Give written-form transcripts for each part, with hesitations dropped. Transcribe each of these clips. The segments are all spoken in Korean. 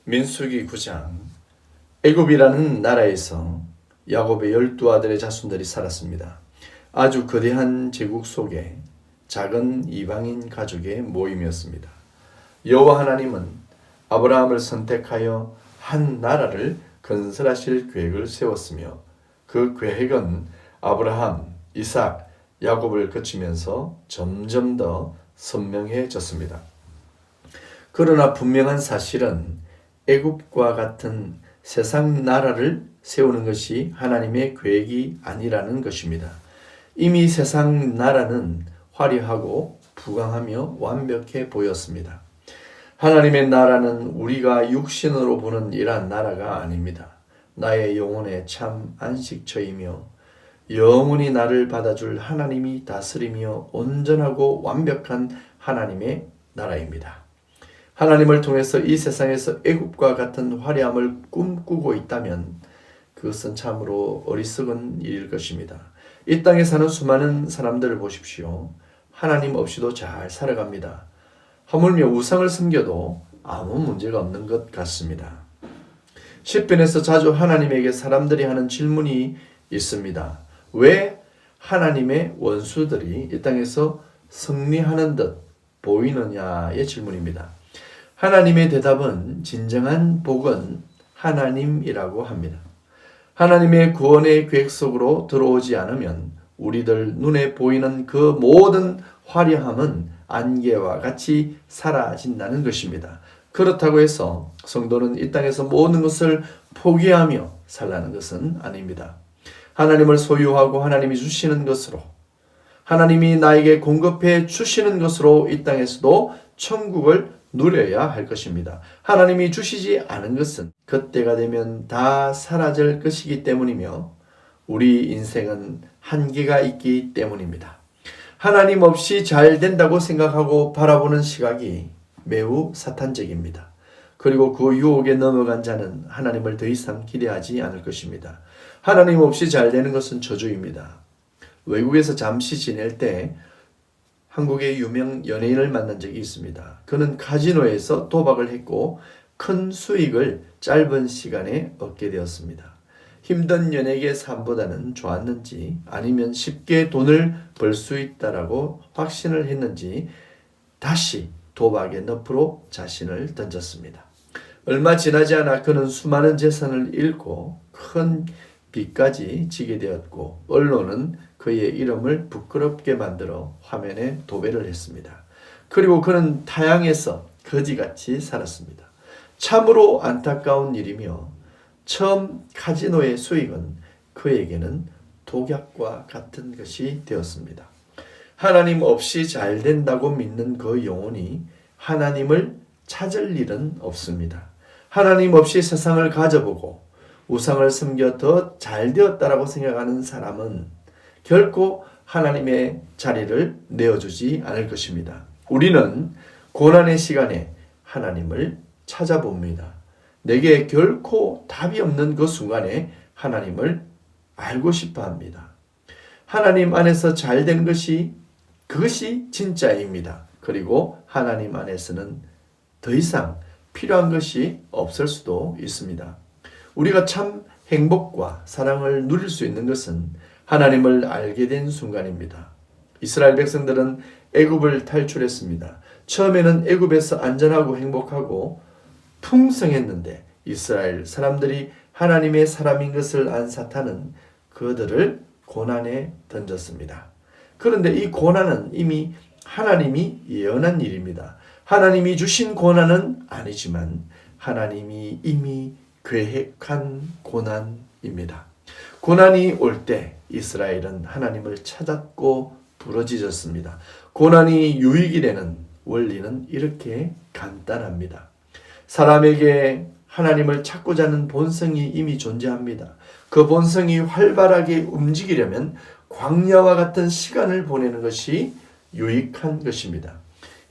민수기 9장. 애굽이라는 나라에서 야곱의 12아들의 자손들이 살았습니다. 아주 거대한 제국 속에 작은 이방인 가족의 모임이었습니다. 여호와 하나님은 아브라함을 선택하여 한 나라를 건설하실 계획을 세웠으며 그 계획은 아브라함, 이삭, 야곱을 거치면서 점점 더 선명해졌습니다. 그러나 분명한 사실은 애굽과 같은 세상 나라를 세우는 것이 하나님의 계획이 아니라는 것입니다. 이미 세상 나라는 화려하고 부강하며 완벽해 보였습니다. 하나님의 나라는 우리가 육신으로 보는 이러한 나라가 아닙니다. 나의 영혼의 참 안식처이며 영원히 나를 받아줄 하나님이 다스리며 온전하고 완벽한 하나님의 나라입니다. 하나님을 통해서 이 세상에서 애굽과 같은 화려함을 꿈꾸고 있다면 그것은 참으로 어리석은 일일 것입니다. 이 땅에 사는 수많은 사람들을 보십시오. 하나님 없이도 잘 살아갑니다. 하물며 우상을 섬겨도 아무 문제가 없는 것 같습니다. 시편에서 자주 하나님에게 사람들이 하는 질문이 있습니다. 왜 하나님의 원수들이 이 땅에서 승리하는 듯 보이느냐의 질문입니다. 하나님의 대답은 진정한 복은 하나님이라고 합니다. 하나님의 구원의 계획 속으로 들어오지 않으면 우리들 눈에 보이는 그 모든 화려함은 안개와 같이 사라진다는 것입니다. 그렇다고 해서 성도는 이 땅에서 모든 것을 포기하며 살라는 것은 아닙니다. 하나님을 소유하고 하나님이 주시는 것으로, 하나님이 나에게 공급해 주시는 것으로 이 땅에서도 천국을 누려야 할 것입니다. 하나님이 주시지 않은 것은 그때가 되면 다 사라질 것이기 때문이며 우리 인생은 한계가 있기 때문입니다. 하나님 없이 잘 된다고 생각하고 바라보는 시각이 매우 사탄적입니다. 그리고 그 유혹에 넘어간 자는 하나님을 더 이상 기대하지 않을 것입니다. 하나님 없이 잘 되는 것은 저주입니다. 외국에서 잠시 지낼 때 한국의 유명 연예인을 만난 적이 있습니다. 그는 카지노에서 도박을 했고 큰 수익을 짧은 시간에 얻게 되었습니다. 힘든 연예계 삶보다는 좋았는지 아니면 쉽게 돈을 벌 수 있다라고 확신을 했는지 다시 도박의 늪으로 자신을 던졌습니다. 얼마 지나지 않아 그는 수많은 재산을 잃고 큰 빚까지 지게 되었고 언론은 그의 이름을 부끄럽게 만들어 화면에 도배를 했습니다. 그리고 그는 타향에서 거지같이 살았습니다. 참으로 안타까운 일이며 처음 카지노의 수익은 그에게는 독약과 같은 것이 되었습니다. 하나님 없이 잘 된다고 믿는 그 영혼이 하나님을 찾을 일은 없습니다. 하나님 없이 세상을 가져보고 우상을 섬겨 더 잘 되었다라고 생각하는 사람은 결코 하나님의 자리를 내어주지 않을 것입니다. 우리는 고난의 시간에 하나님을 찾아봅니다. 내게 결코 답이 없는 그 순간에 하나님을 알고 싶어 합니다. 하나님 안에서 잘 된 것이 그것이 진짜입니다. 그리고 하나님 안에서는 더 이상 필요한 것이 없을 수도 있습니다. 우리가 참 행복과 사랑을 누릴 수 있는 것은 하나님을 알게 된 순간입니다. 이스라엘 백성들은 애굽을 탈출했습니다. 처음에는 애굽에서 안전하고 행복하고 풍성했는데 이스라엘 사람들이 하나님의 사람인 것을 안 사탄은 그들을 고난에 던졌습니다. 그런데 이 고난은 이미 하나님이 예언한 일입니다. 하나님이 주신 고난은 아니지만 하나님이 이미 계획한 고난입니다. 고난이 올 때 이스라엘은 하나님을 찾았고 부러지셨습니다. 고난이 유익이 되는 원리는 이렇게 간단합니다. 사람에게 하나님을 찾고자 하는 본성이 이미 존재합니다. 그 본성이 활발하게 움직이려면 광야와 같은 시간을 보내는 것이 유익한 것입니다.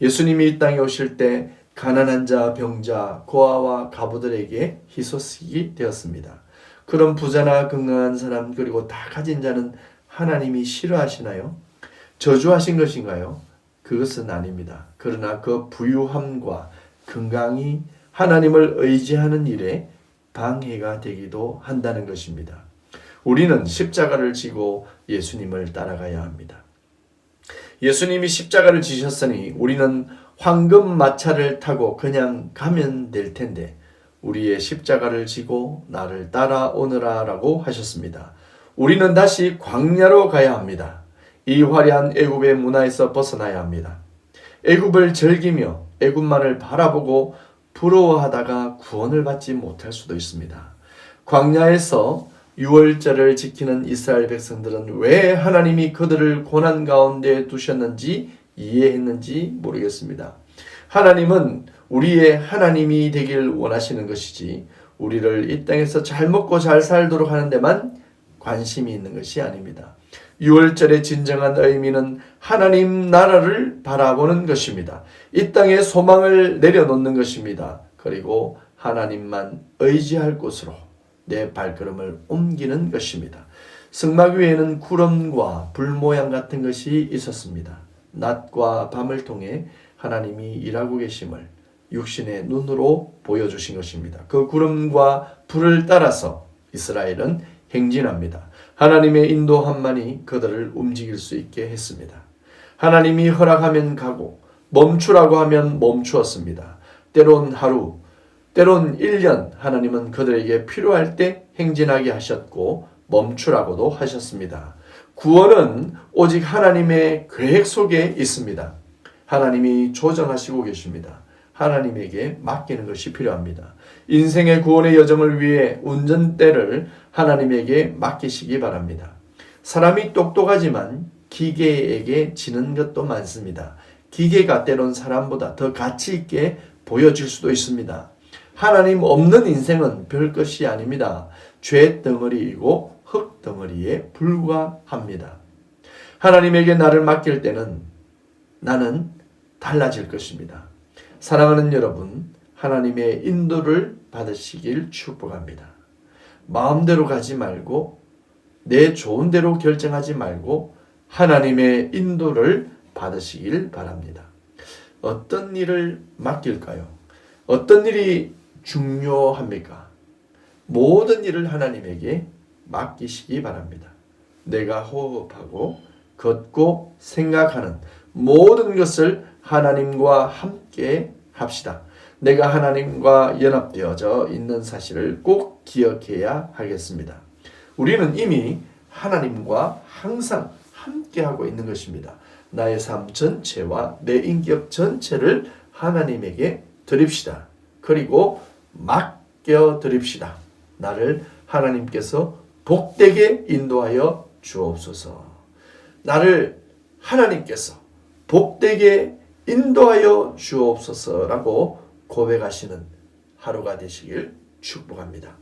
예수님이 이 땅에 오실 때 가난한 자, 병자, 고아와 과부들에게 희소식이 되었습니다. 그런 부자나 건강한 사람 그리고 다 가진 자는 하나님이 싫어하시나요? 저주하신 것인가요? 그것은 아닙니다. 그러나 그 부유함과 건강이 하나님을 의지하는 일에 방해가 되기도 한다는 것입니다. 우리는 십자가를 지고 예수님을 따라가야 합니다. 예수님이 십자가를 지셨으니 우리는 황금 마차를 타고 그냥 가면 될 텐데 우리의 십자가를 지고 나를 따라오너라 라고 하셨습니다. 우리는 다시 광야로 가야 합니다. 이 화려한 애굽의 문화에서 벗어나야 합니다. 애굽을 즐기며 애굽만을 바라보고 부러워하다가 구원을 받지 못할 수도 있습니다. 광야에서 유월절을 지키는 이스라엘 백성들은 왜 하나님이 그들을 고난 가운데 두셨는지 이해했는지 모르겠습니다. 하나님은 우리의 하나님이 되길 원하시는 것이지 우리를 이 땅에서 잘 먹고 잘 살도록 하는 데만 관심이 있는 것이 아닙니다. 유월절의 진정한 의미는 하나님 나라를 바라보는 것입니다. 이 땅에 소망을 내려놓는 것입니다. 그리고 하나님만 의지할 곳으로 내 발걸음을 옮기는 것입니다. 성막 위에는 구름과 불 모양 같은 것이 있었습니다. 낮과 밤을 통해 하나님이 일하고 계심을 육신의 눈으로 보여주신 것입니다. 그 구름과 불을 따라서 이스라엘은 행진합니다. 하나님의 인도함만이 그들을 움직일 수 있게 했습니다. 하나님이 허락하면 가고 멈추라고 하면 멈추었습니다. 때론 하루, 때론 1년 하나님은 그들에게 필요할 때 행진하게 하셨고 멈추라고도 하셨습니다. 구원은 오직 하나님의 계획 속에 있습니다. 하나님이 조정하시고 계십니다. 하나님에게 맡기는 것이 필요합니다. 인생의 구원의 여정을 위해 운전대를 하나님에게 맡기시기 바랍니다. 사람이 똑똑하지만 기계에게 지는 것도 많습니다. 기계가 때론 사람보다 더 가치 있게 보여질 수도 있습니다. 하나님 없는 인생은 별 것이 아닙니다. 죄 덩어리이고 흙 덩어리에 불과합니다. 하나님에게 나를 맡길 때는 나는 달라질 것입니다. 사랑하는 여러분, 하나님의 인도를 받으시길 축복합니다. 마음대로 가지 말고 내 좋은 대로 결정하지 말고 하나님의 인도를 받으시길 바랍니다. 어떤 일을 맡길까요? 어떤 일이 중요합니까? 모든 일을 하나님에게 맡기시기 바랍니다. 내가 호흡하고 걷고 생각하는 모든 것을 하나님과 함께 합시다. 내가 하나님과 연합되어져 있는 사실을 꼭 기억해야 하겠습니다. 우리는 이미 하나님과 항상 함께하고 있는 것입니다. 나의 삶 전체와 내 인격 전체를 하나님에게 드립시다. 그리고 맡겨드립시다. 나를 하나님께서 복되게 인도하여 주옵소서. 나를 하나님께서 복되게 인도하여 주옵소서라고 고백하시는 하루가 되시길 축복합니다.